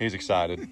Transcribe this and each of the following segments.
He's excited.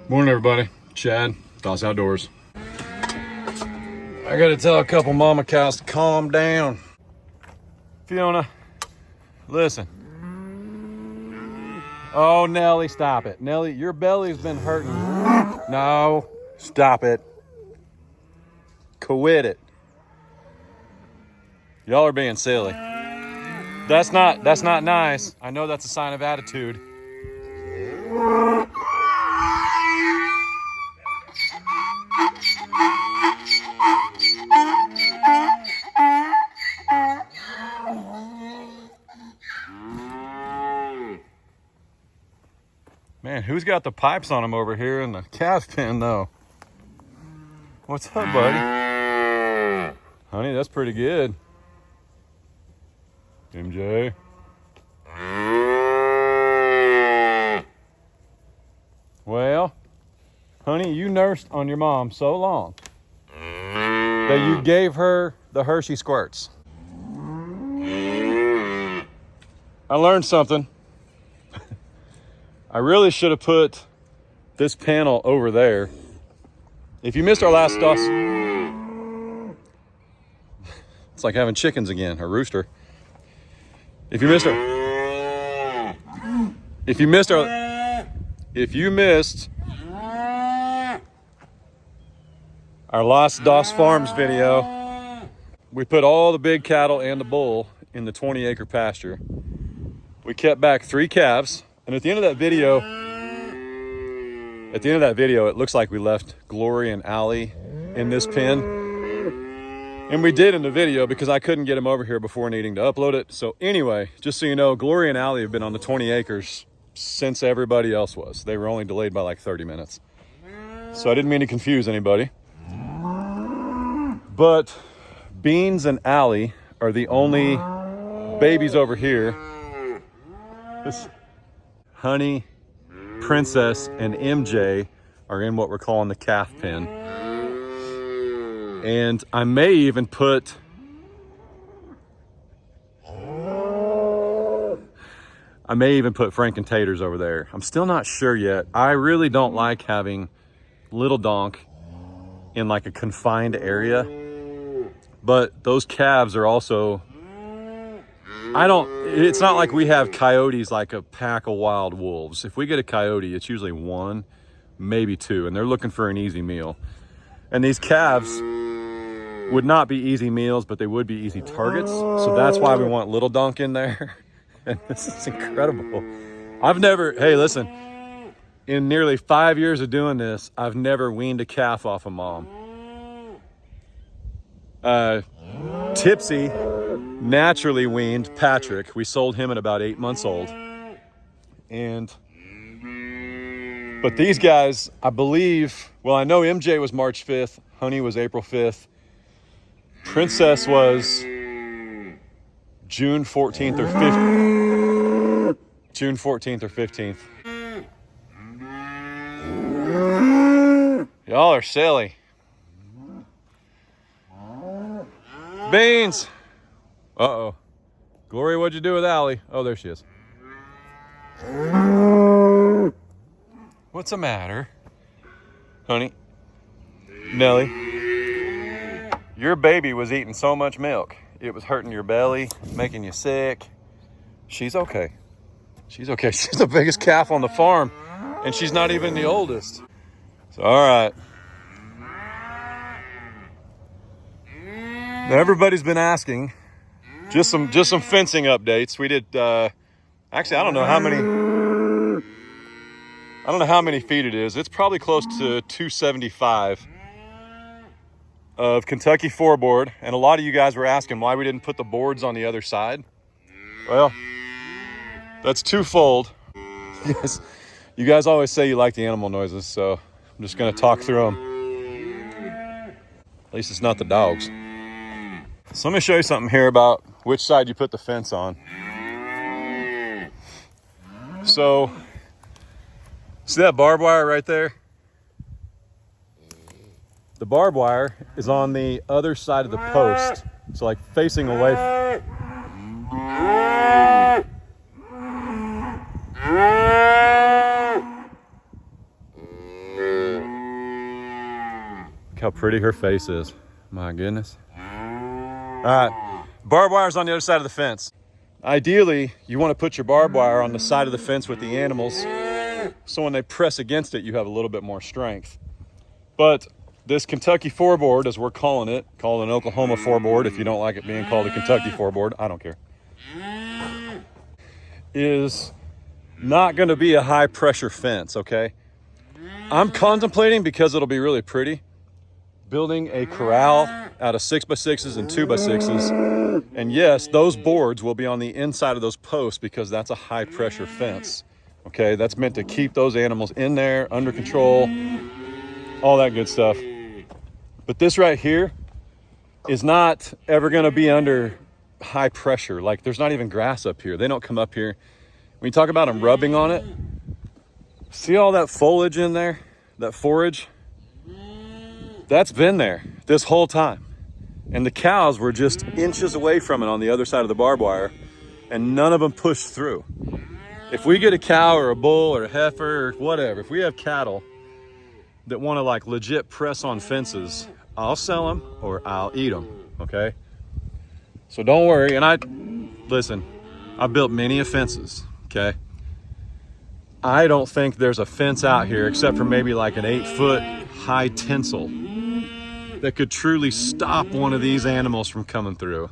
Morning, everybody. Chad, Doss Outdoors. I gotta tell a couple mama cows to calm down. Fiona, listen. Oh, Nelly, stop it. Nelly, your belly's been hurting. No, stop it. Quit it. Y'all are being silly. That's not nice. I know that's a sign of attitude. Man, who's got the pipes on him over here in the calf pen, though? What's up, buddy? Honey, that's pretty good. MJ. Well, honey, you nursed on your mom so long that you gave her the Hershey squirts. I learned something. I really should have put this panel over there. If you missed our last Doss, it's like having chickens again, a rooster. If you missed our last Doss Farms video, we put all the big cattle and the bull in the 20-acre pasture. We kept back 3 calves. And at the end of that video, it looks like we left Glory and Allie in this pen. And we did in the video because I couldn't get them over here before needing to upload it. So anyway, just so you know, Glory and Allie have been on the 20 acres since everybody else was. They were only delayed by like 30 minutes. So I didn't mean to confuse anybody. But Beans and Allie are the only babies over here. This Honey, Princess, and MJ are in what we're calling the calf pen. And I may even put Frank and Taters over there. I'm still not sure yet. I really don't like having little donk in like a confined area. But those calves are also, it's not like we have coyotes like a pack of wild wolves. If we get a coyote, it's usually 1, maybe 2, and they're looking for an easy meal. And these calves would not be easy meals, but they would be easy targets. So that's why we want little donk in there. And this is incredible. Hey, listen, in nearly 5 years of doing this, I've never weaned a calf off a mom. Tipsy naturally weaned Patrick. We sold him at about 8 months old. But these guys, I believe, well, I know MJ was March 5th. Honey was April 5th. Princess was June 14th or 15th. June 14th or 15th. Y'all are silly. Beans. Uh-oh. Glory, what'd you do with Allie? Oh, there she is. What's the matter? Honey? Nelly? Your baby was eating so much milk. It was hurting your belly, making you sick. She's okay. She's okay. She's the biggest calf on the farm, and she's not even the oldest. So, all right. Now, everybody's been asking, just some fencing updates. We did, actually, I don't know how many feet it is. It's probably close to 275. of Kentucky 4-board, and a lot of you guys were asking why we didn't put the boards on the other side. Well, that's twofold. Yes, you guys always say you like the animal noises, so I'm just going to talk through them. At least it's not the dogs. So let me show you something here about which side you put the fence on. So, see that barbed wire right there? The barbed wire is on the other side of the post. So like facing away. Look how pretty her face is. My goodness. All right, barbed wire's on the other side of the fence. Ideally, you want to put your barbed wire on the side of the fence with the animals, so when they press against it, you have a little bit more strength. But this Kentucky 4-board, as we're calling it, called an Oklahoma 4-board if you don't like it being called a Kentucky 4-board, I don't care, is not going to be a high pressure fence, okay? I'm contemplating, because it'll be really pretty, building a corral out of 6x6s and 2x6s. And yes, those boards will be on the inside of those posts because that's a high pressure fence. Okay, that's meant to keep those animals in there, under control, all that good stuff. But this right here is not ever gonna be under high pressure. Like, there's not even grass up here. They don't come up here. When you talk about them rubbing on it, see all that foliage in there, that forage? That's been there this whole time. And the cows were just inches away from it on the other side of the barbed wire, and none of them pushed through. If we get a cow or a bull or a heifer or whatever, if we have cattle that want to like legit press on fences, I'll sell them or I'll eat them, okay? So don't worry. And listen, I've built many fences, okay? I don't think there's a fence out here except for maybe like an 8-foot high tinsel that could truly stop one of these animals from coming through.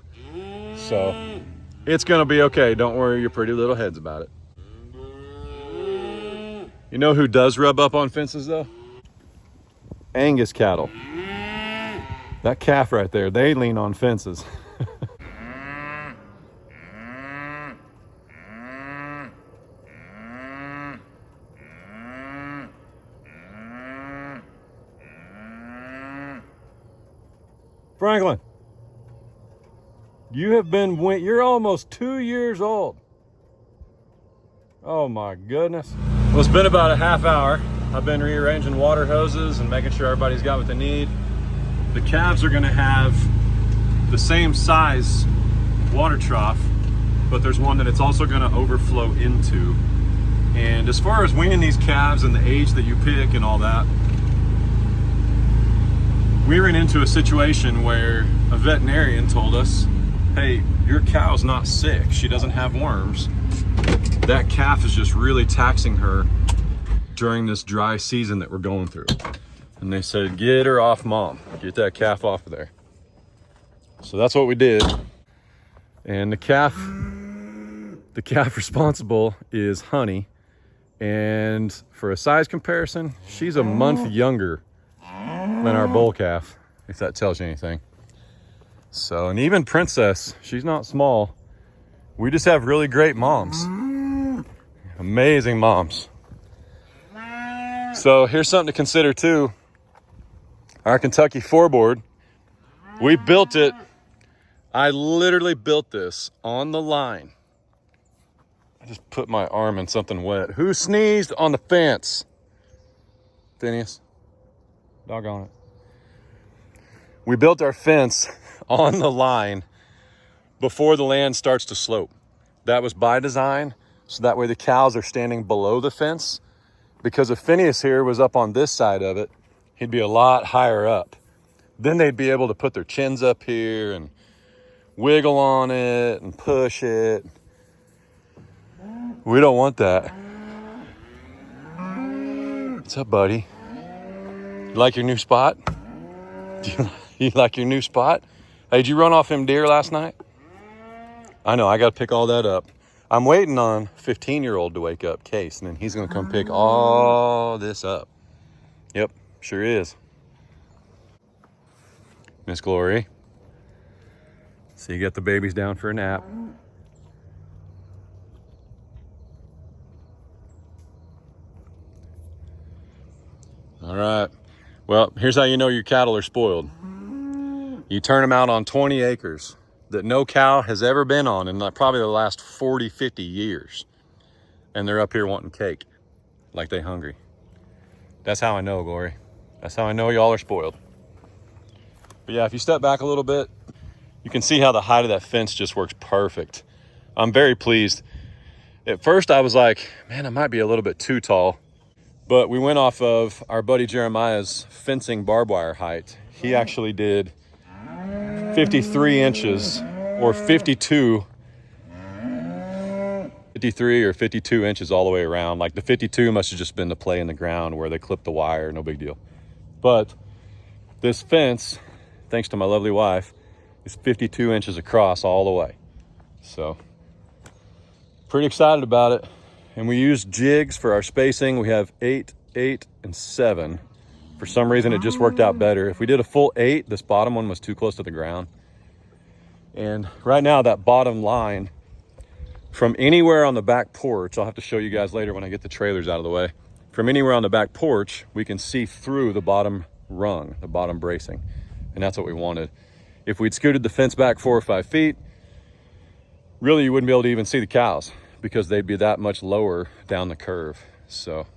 So it's gonna be okay. Don't worry your pretty little heads about it. You know who does rub up on fences though? Angus cattle. That calf right there, they lean on fences. Franklin, you're almost 2 years old. Oh my goodness. Well, it's been about a half hour. I've been rearranging water hoses and making sure everybody's got what they need. The calves are gonna have the same size water trough, but there's one that it's also gonna overflow into. And as far as weaning these calves and the age that you pick and all that, we ran into a situation where a veterinarian told us, hey, your cow's not sick. She doesn't have worms. That calf is just really taxing her during this dry season that we're going through. And they said, get her off mom. Get that calf off of there. So that's what we did. And the calf responsible is Honey. And for a size comparison, she's a month younger than our bull calf, if that tells you anything. So, and even Princess, she's not small. We just have really great moms. Amazing moms. So here's something to consider too. Our Kentucky 4-board, we built it. I literally built this on the line. I just put my arm in something wet. Who sneezed on the fence? Phineas. Doggone it. We built our fence on the line before the land starts to slope. That was by design, so that way the cows are standing below the fence. Because if Phineas here was up on this side of it, he'd be a lot higher up. Then they'd be able to put their chins up here and wiggle on it and push it. We don't want that. What's up, buddy? You like your new spot? You like your new spot? Hey, did you run off them deer last night? I know, I got to pick all that up. I'm waiting on 15-year-old to wake up, Case, and then he's going to come pick all this up. Yep, sure is. Miss Glory. So you get the babies down for a nap. All right. Well, here's how you know your cattle are spoiled. You turn them out on 20 acres that no cow has ever been on in probably the last 40, 50 years. And they're up here wanting cake like they hungry. That's how I know, Glory. That's how I know y'all are spoiled. But yeah, if you step back a little bit, you can see how the height of that fence just works perfect. I'm very pleased. At first I was like, man, I might be a little bit too tall. But we went off of our buddy Jeremiah's fencing barbed wire height. He actually did 53 inches or 53 or 52 inches all the way around. Like the 52 must have just been the play in the ground where they clipped the wire, no big deal. But this fence, thanks to my lovely wife, is 52 inches across all the way. So pretty excited about it. And we use jigs for our spacing. We have 8, 8, and 7. For some reason, it just worked out better. If we did a full 8, this bottom one was too close to the ground. And right now, that bottom line, from anywhere on the back porch, I'll have to show you guys later when I get the trailers out of the way. From anywhere on the back porch, we can see through the bottom rung, the bottom bracing. And that's what we wanted. If we'd scooted the fence back 4 or 5 feet, really you wouldn't be able to even see the cows, because they'd be that much lower down the curve. So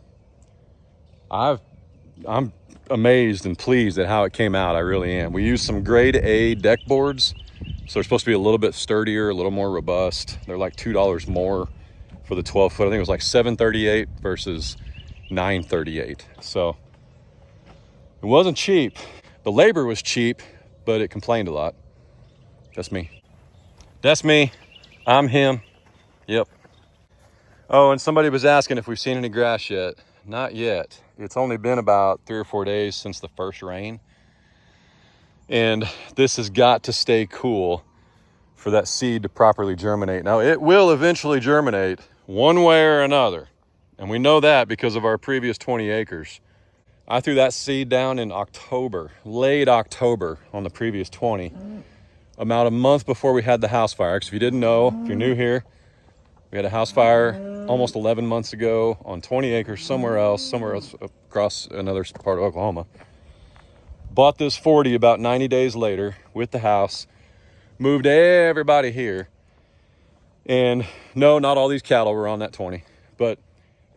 I'm amazed and pleased at how it came out. I really am. We used some grade A deck boards. So they're supposed to be a little bit sturdier, a little more robust. They're like $2 more for the 12 foot. I think it was like $738 versus $938. So it wasn't cheap. The labor was cheap, but it complained a lot. That's me. That's me. I'm him. Yep. Oh, and somebody was asking if we've seen any grass yet. Not yet. It's only been about 3 or 4 days since the first rain. And this has got to stay cool for that seed to properly germinate. Now, it will eventually germinate one way or another. And we know that because of our previous 20 acres. I threw that seed down in October, late October on the previous 20. About a month before we had the house fire. Because if you didn't know, if you're new here, we had a house fire almost 11 months ago on 20 acres somewhere else across another part of Oklahoma. Bought this 40 about 90 days later with the house, moved everybody here. And no, not all these cattle were on that 20. But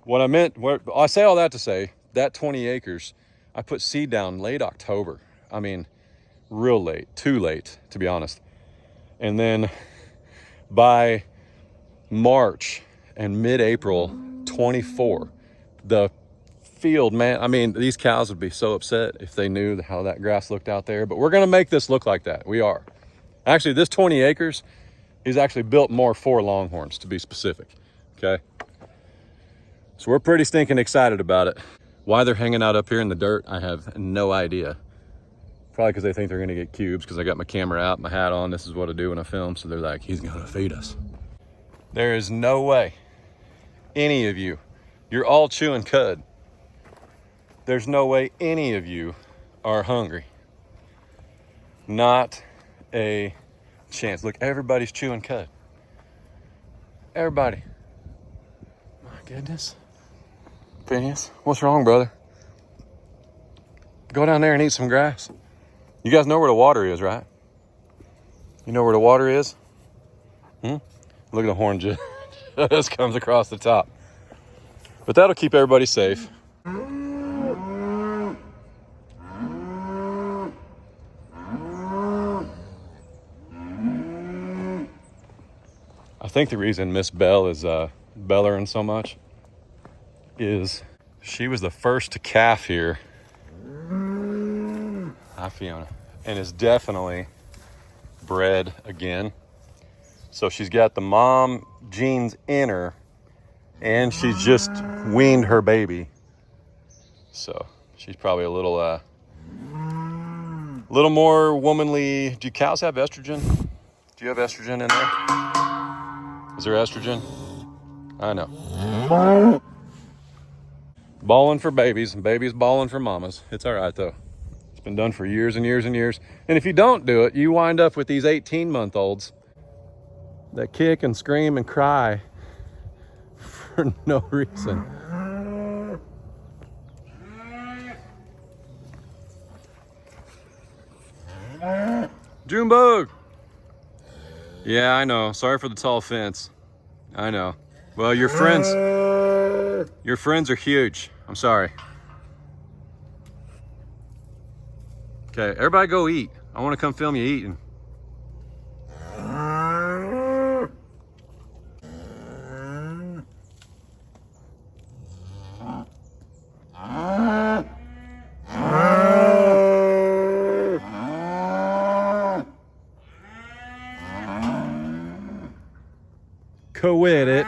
what I meant, I say all that to say, that 20 acres, I put seed down late October. I mean, real late, too late, to be honest. And then by March and mid-April 24, the field, man, I mean, these cows would be so upset if they knew how that grass looked out there. But we're going to make this look like that. We are. Actually, this 20 acres is actually built more for Longhorns, to be specific. Okay? So we're pretty stinking excited about it. Why they're hanging out up here in the dirt, I have no idea. Probably because they think they're going to get cubes, because I got my camera out, my hat on. This is what I do when I film. So they're like, he's going to feed us. There is no way any of you, you're all chewing cud. There's no way any of you are hungry. Not a chance. Look, everybody's chewing cud. Everybody. My goodness. Phineas, what's wrong, brother? Go down there and eat some grass. You guys know where the water is, right? You know where the water is? Look at the horn just comes across the top. But that'll keep everybody safe. I think the reason Miss Bell is bellering so much is she was the first to calf here. Hi, Fiona. And is definitely bred again. So she's got the mom genes in her, and she's just weaned her baby. So she's probably a little more womanly. Do cows have estrogen? Do you have estrogen in there? Is there estrogen? I know. Balling for babies and babies balling for mamas. It's all right though. Been done for years and years and years. And if you don't do it, you wind up with these 18-month-olds that kick and scream and cry for no reason. Junebug! Yeah, I know. Sorry for the tall fence. I know. Well, your friends are huge. I'm sorry. Okay, everybody go eat. I want to come film you eating. Quit it.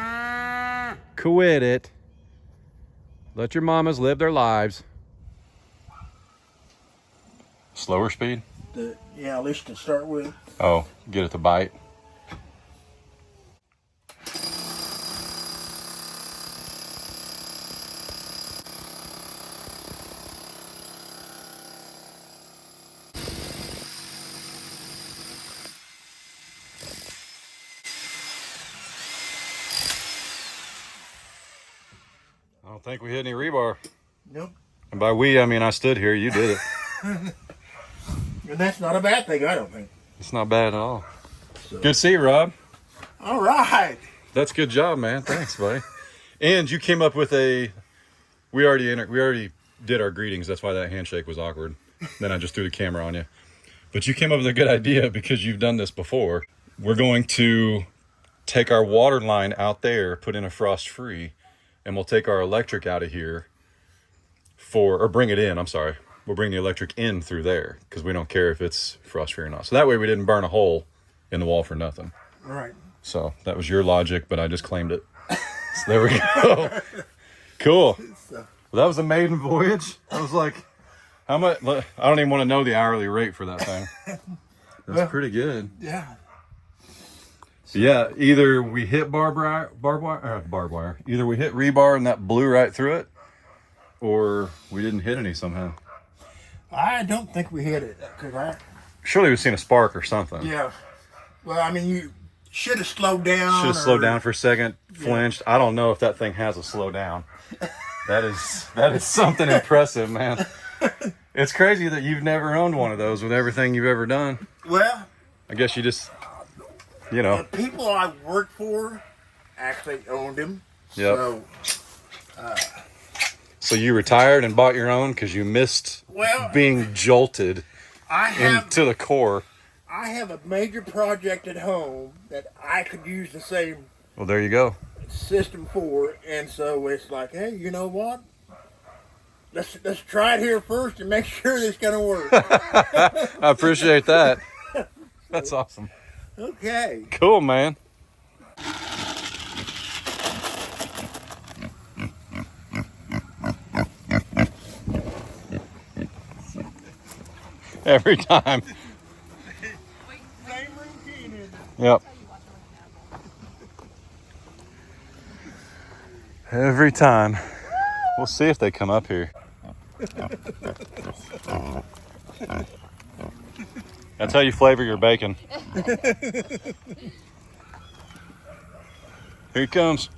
Quit it. Let your mamas live their lives. Slower speed? Yeah, at least to start with. Oh, get it to bite. I don't think we hit any rebar. Nope. And by we, I mean I stood here. You did it. And that's not a bad thing, I don't think. It's not bad at all. So. Good to see you, Rob. All right. That's a good job, man. Thanks, buddy. And you came up with a. We already did our greetings. That's why that handshake was awkward. Then I just threw the camera on you. But you came up with a good idea because you've done this before. We're going to take our water line out there, put in a frost-free, and we'll take our electric out of here or bring it in. I'm sorry. We'll bring the electric in through there because we don't care if it's frost-free or not. So that way we didn't burn a hole in the wall for nothing. Right. So that was your logic, but I just claimed it. So there we go. Cool. Well, that was a maiden voyage. I was like, how much? I don't even want to know the hourly rate for that thing. That's pretty good. Yeah. Yeah, either we hit barbed wire. Either we hit rebar and that blew right through it, or we didn't hit any somehow. I don't think we hit it. Surely we've seen a spark or something. Yeah. Well, I mean, you should have slowed down. Should have slowed down for a second, flinched. Yeah. I don't know if that thing has a slow down. That is something impressive, man. It's crazy that you've never owned one of those with everything you've ever done. Well, I guess you just, you know. The people I worked for actually owned them. Yep. So you retired and bought your own because you missed being jolted into the core. I have a major project at home that I could use the same Well, there you go. system for, and so it's like, hey, you know what? Let's try it here first and make sure this is gonna work. I appreciate that. That's awesome. Okay. Cool, man. Every time. Same routine, isn't it? Yep. Every time. We'll see if they come up here. That's how you flavor your bacon. Here he comes.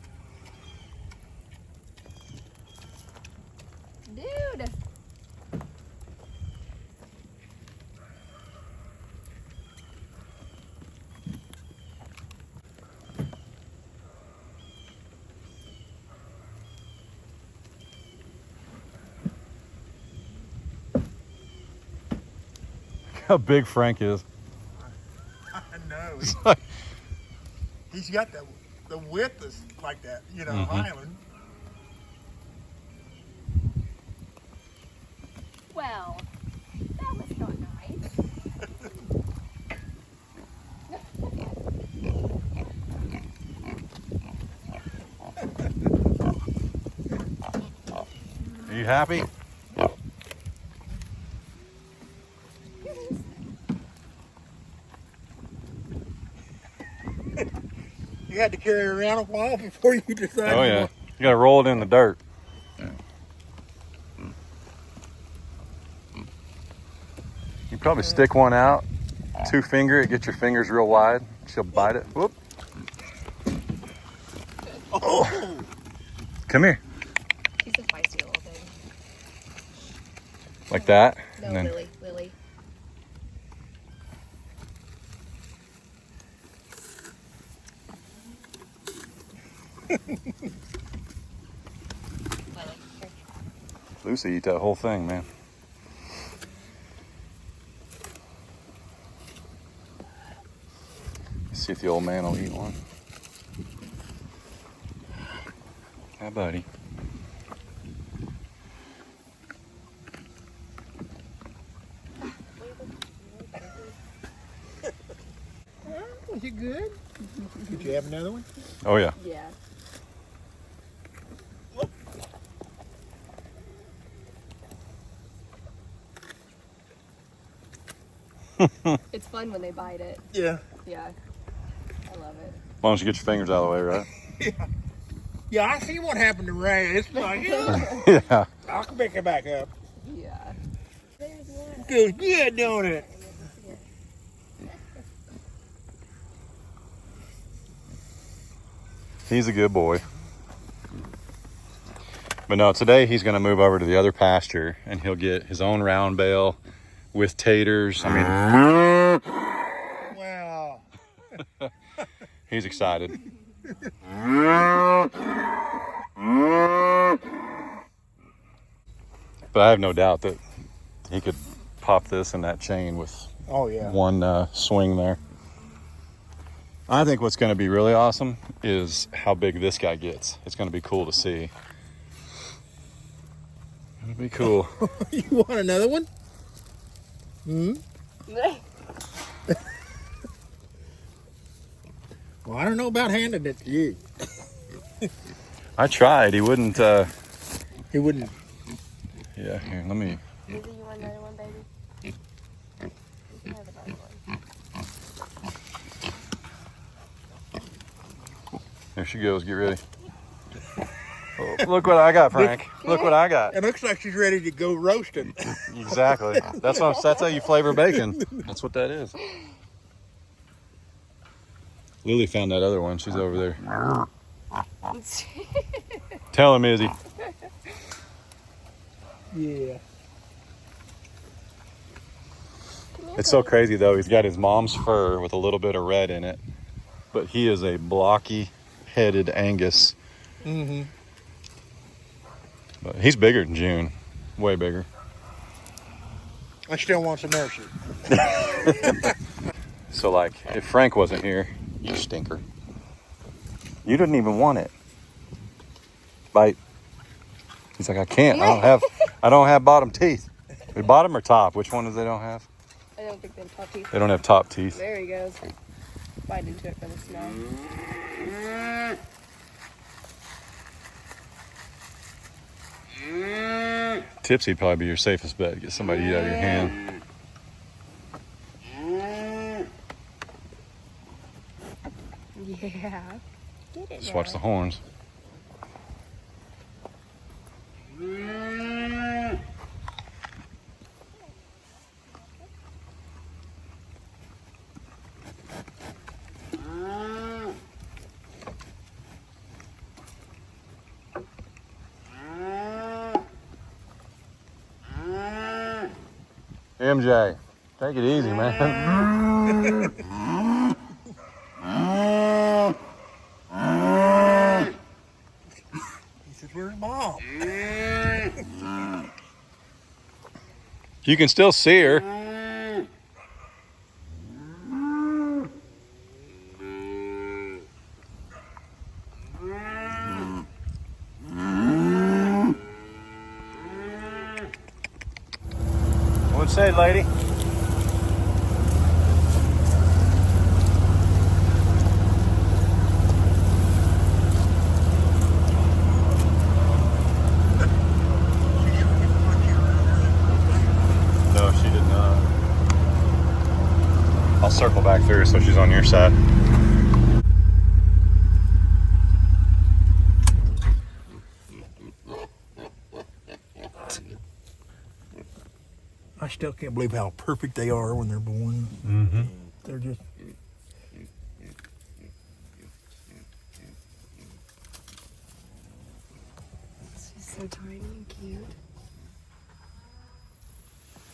Dude. How big Frank is. I know. He's got the width is like that, you know, island. Well, that was not nice. Are you happy? You had to carry it around a while before you decided. Oh yeah. You gotta roll it in the dirt. You probably stick one out, 2-finger it, get your fingers real wide. She'll bite it. Whoop. Oh, Come here. She's a feisty little thing. Like that. No, And then, Lily. Lily. Lucy eat that whole thing, man. Let's see if the old man will eat one. Hi, buddy. was it good? Did you have another one? Oh, yeah. Yeah. It's fun when they bite it. Yeah. Yeah. I love it. Why don't you get your fingers out of the way, right? Yeah, I see what happened to Ray. It's like, Yeah. I can pick it back up. Yeah. There's one. Feels good, don't it? He's a good boy. But no, today he's going to move over to the other pasture and he'll get his own round bale with taters. I mean, Wow. he's excited. But I have no doubt that he could pop this in that chain with Oh, yeah. one swing there. I think what's going to be really awesome is how big this guy gets. It's going to be cool to see. It'll be cool. You want another one? Hmm? Well, I don't know about handing it to you. I tried. He wouldn't. He wouldn't. Yeah, here, let me. Lizzie, you want another one, baby? You can have another one. There she goes. Get ready. Oh, look what I got, Frank. Look what I got. It looks like she's ready to go roasting. Exactly. That's how you flavor bacon. That's what that is. Lily found that other one. She's over there. Tell him, Izzy. Yeah. It's so crazy though. He's got his mom's fur with a little bit of red in it, but he is a blocky-headed Angus. Mm-hmm. But he's bigger than June, way bigger. I still want some nursery. So like, if Frank wasn't here, you stinker. You didn't even want it. Bite. He's like, I can't. I don't have bottom teeth. Bottom or top? Which one do they don't have? I don't think they have top teeth. They don't have top teeth. There he goes. Bite into it for the smell. Tipsy'd probably be your safest bet. Get somebody to eat out of your hand. Yeah. Get it Just now. watch the horns. MJ, take it easy, man. He says, where's Mom? You can still see her. What'd you say, lady? No, she did not. I'll circle back through so she's on your side. still can't believe how perfect they are when they're born. Mm-hmm. They're just. It's just so tiny and cute.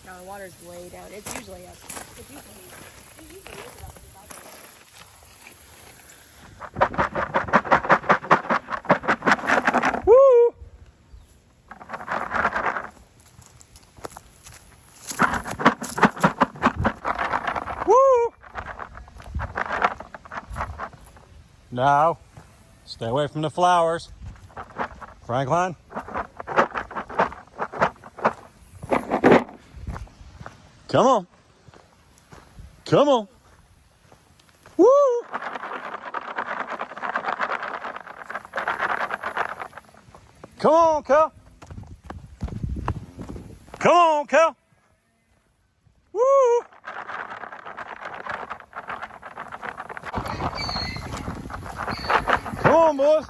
No, the water's way down. It's usually up. It usually is about 5. Woo! Woo! Now, stay away from the flowers. Franklin? Come on. Come on. Woo! Come on, Cal. Come on, Cal. Woo! Come on, boys.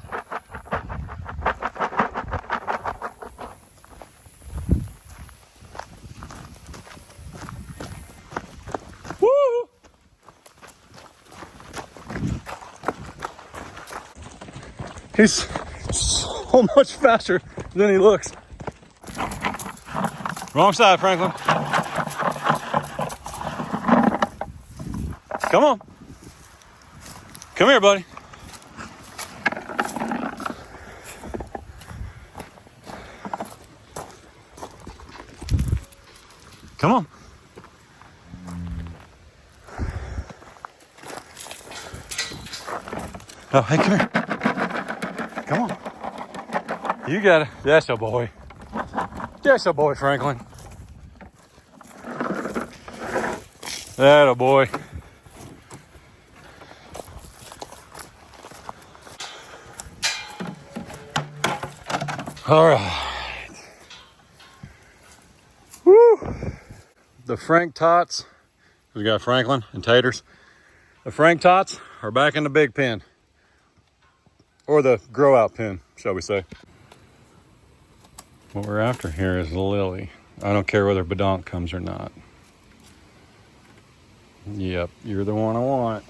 Woo! He's so much faster than he looks. Wrong side, Franklin. Come on. Come here, buddy. Come on. Oh, hey, come here. Come on. You got it. That's a boy. That's a boy, Franklin. That a boy. All right. Woo. The Frank Tots. We got Franklin and Taters. The Frank Tots are back in the big pen. Or the grow out pen, shall we say. What we're after here is Lily. I don't care whether Badonk comes or not. Yep, you're the one I want.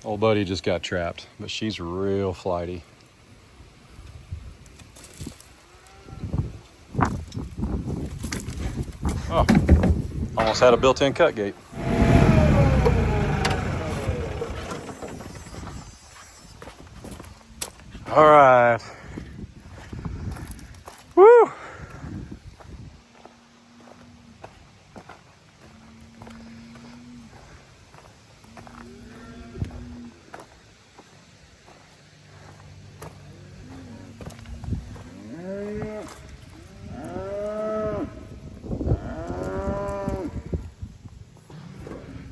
Old buddy just got trapped, but she's real flighty. Oh, almost had a built-in cut gate. All right. Woo!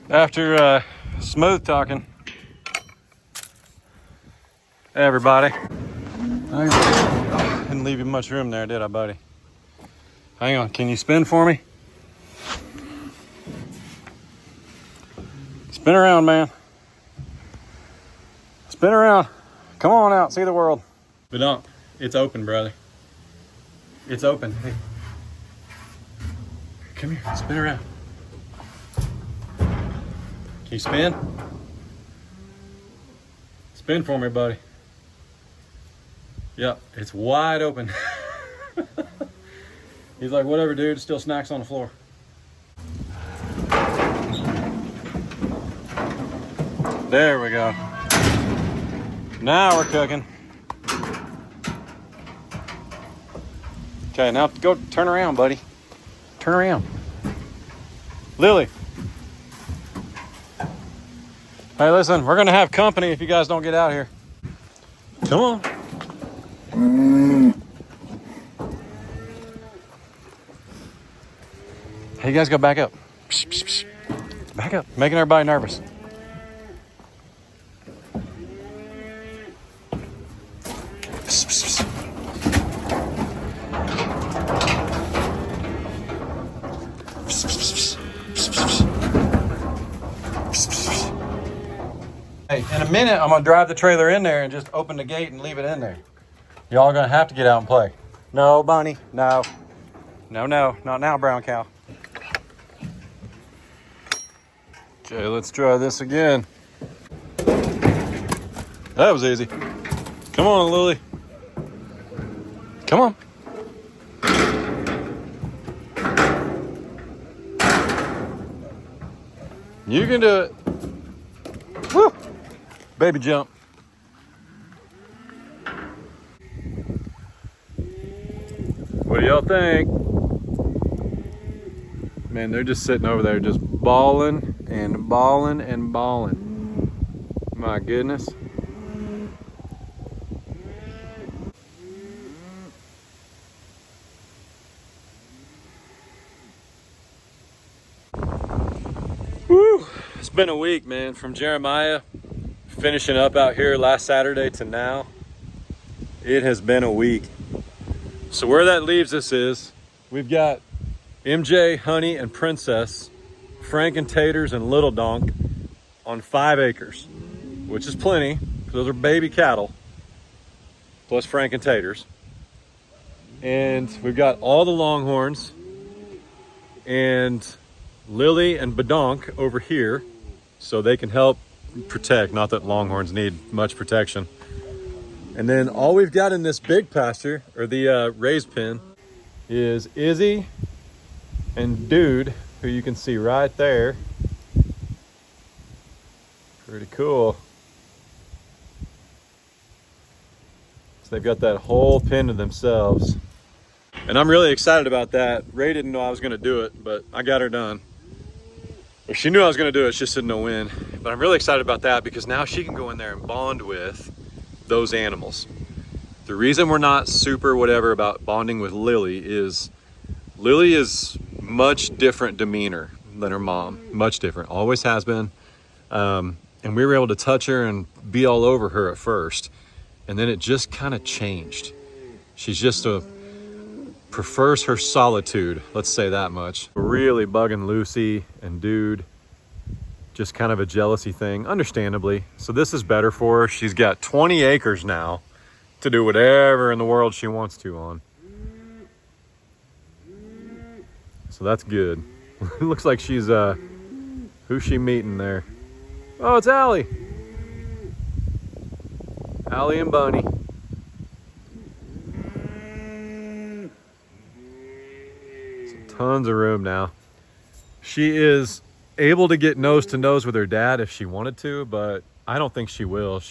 After smooth talking, everybody. I didn't leave you much room there, did I, buddy? Hang on, can you spin for me? Spin around, man. Spin around. Come on out, see the world. But don't, it's open, brother. It's open. Hey. Come here, spin around. Can you spin? Spin for me, buddy. Yep, it's wide open. He's like, whatever, dude, still snacks on the floor. There we go. Now we're cooking. Okay, now go turn around, buddy. Turn around. Lily. Hey, listen, we're gonna have company if you guys don't get out here. Come on. Hey, you guys go back up. Psh, psh, psh. Back up, making everybody nervous. Psh, psh, psh. Psh, psh, psh. Psh, psh, psh. Psh, psh, psh. Hey, in a minute, I'm gonna drive the trailer in there and just open the gate and leave it in there. Y'all are gonna have to get out and play. No, Bonnie, no. No, no, not now, brown cow. Okay, let's try this again. That was easy. Come on, Lily. Come on. You can do it. Woo! Baby jump. What do y'all think? Man, they're just sitting over there just bawling and bawling and bawling. My goodness. Woo! It's been a week, man, from Jeremiah finishing up out here last Saturday to now. It has been a week. So where that leaves us is we've got MJ, Honey, and Princess, Frank and Taters, and Little Donk on 5 acres, which is plenty, because those are baby cattle, plus Frank and Taters. And we've got all the Longhorns and Lily and Badonk over here, so they can help protect. Not that Longhorns need much protection. And then all we've got in this big pasture, or the raised pen, is Izzy and Dude, who you can see right there. Pretty cool. So they've got that whole pen to themselves. And I'm really excited about that. Ray didn't know I was gonna do it, but I got her done. Or she knew I was gonna do it, she just didn't know when. But I'm really excited about that because now she can go in there and bond with those animals. The reason we're not super whatever about bonding with Lily is much different demeanor than her mom, much different, always has been. And we were able to touch her and be all over her at first, and then it just kind of changed. She's just prefers her solitude, let's say that much. Really bugging Lucy and Dude, just kind of a jealousy thing, understandably. So this is better for her. She's got 20 acres now to do whatever in the world she wants to on. So that's good. Looks like she's, who's she meeting there? Oh, it's Allie. Allie and Bunny. Tons of room now. She is able to get nose to nose with her dad if she wanted to, but I don't think she will.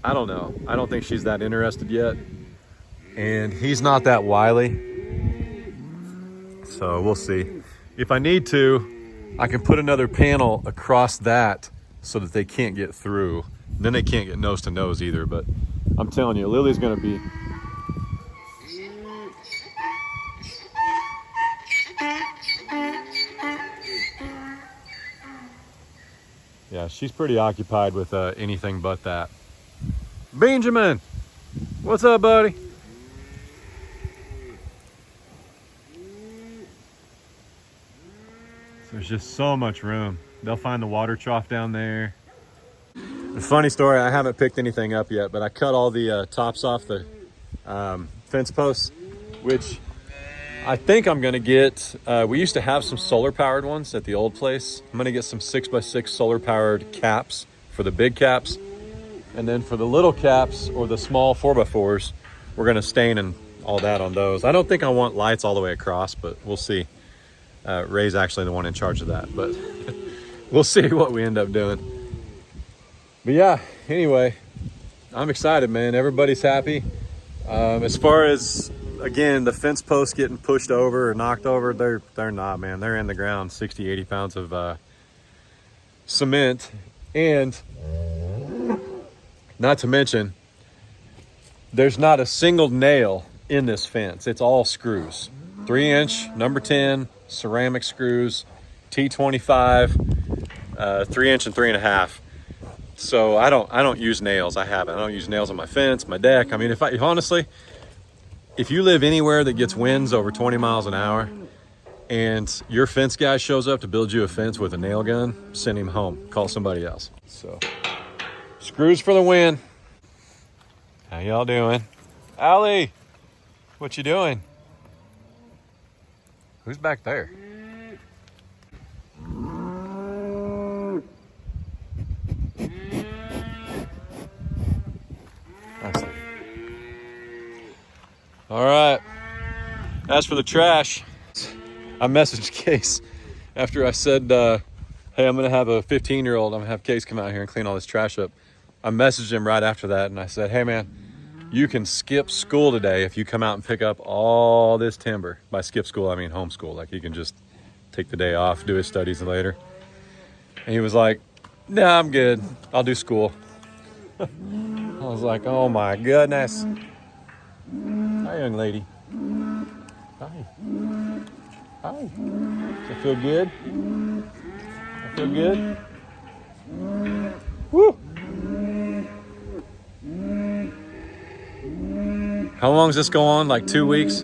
I don't know. I don't think she's that interested yet. And he's not that wily. So we'll see. If I need to, I can put another panel across that so that they can't get through. And then they can't get nose to nose either, but I'm telling you, Lily's gonna be yeah, she's pretty occupied with anything but that. Benjamin, what's up, buddy? There's just so much room. They'll find the water trough down there. A funny story, I haven't picked anything up yet, but I cut all the tops off the fence posts, which I think I'm gonna get, we used to have some solar powered ones at the old place. I'm gonna get some 6x6 solar powered caps for the big caps. And then for the little caps or the small 4x4s, we're gonna stain and all that on those. I don't think I want lights all the way across, but we'll see. Ray's actually the one in charge of that, but we'll see what we end up doing. But yeah, anyway, I'm excited, man. Everybody's happy. As far as, again, the fence posts getting pushed over or knocked over, they're not, man. They're in the ground, 60, 80 pounds of cement. And not to mention, there's not a single nail in this fence. It's all screws. 3-inch, number 10, ceramic screws, T25, 3-inch and 3.5. So I don't use nails. I don't use nails on my fence, my deck. I mean, if honestly, if you live anywhere that gets winds over 20 miles an hour and your fence guy shows up to build you a fence with a nail gun, send him home. Call somebody else. So, screws for the win. How y'all doing? Allie, what you doing? Who's back there? All right. As for the trash, I messaged Case after I said, hey, I'm going to have a 15-year-old. I'm going to have Case come out here and clean all this trash up. I messaged him right after that, and I said, hey, man, you can skip school today if you come out and pick up all this timber. By skip school, I mean homeschool. Like, he can just take the day off, do his studies later. And he was like, nah, I'm good. I'll do school. I was like, oh, my goodness. Hi, young lady. Hi. Hi. Does it feel good? I feel good? Woo! How long does this go on? Like 2 weeks?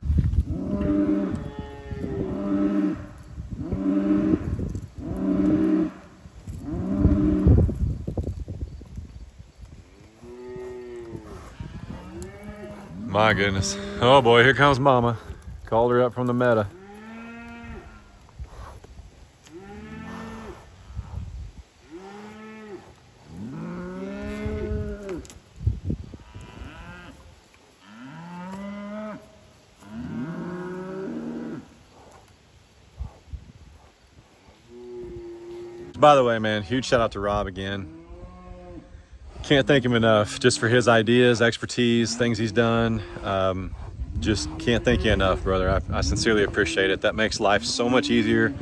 My goodness. Oh boy, here comes Mama. Called her up from the meta. By the way, man, huge shout out to Rob again. Can't thank him enough just for his ideas, expertise, things he's done. Just can't thank you enough, brother. I sincerely appreciate it. That makes life so much easier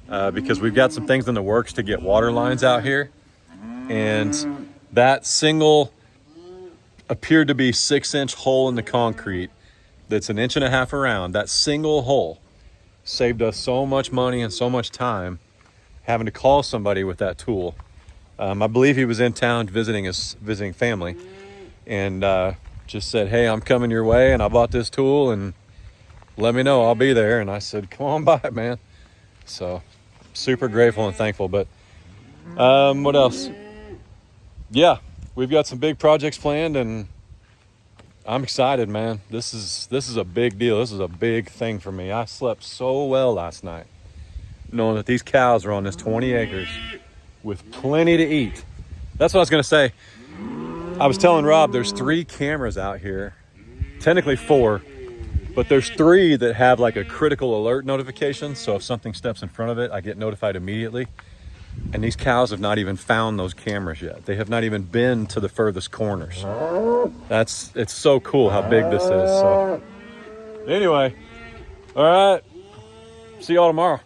because we've got some things in the works to get water lines out here. And that single appeared to be 6-inch hole in the concrete that's 1.5 inches around, that single hole saved us so much money and so much time having to call somebody with that tool. I believe he was in town visiting family, and just said, hey, I'm coming your way, and I bought this tool, and let me know, I'll be there. And I said, come on by, man. So super grateful and thankful. But what else? Yeah, we've got some big projects planned, and I'm excited, man. This is a big deal. This is a big thing for me. I slept so well last night, knowing that these cows are on this 20 acres with plenty to eat. That's what I was gonna say. I was telling Rob there's 3 cameras out here, technically 4, but there's 3 that have like a critical alert notification. So if something steps in front of it, I get notified immediately. And these cows have not even found those cameras yet. They have not even been to the furthest corners. It's so cool how big this is. So anyway, all right, see y'all tomorrow.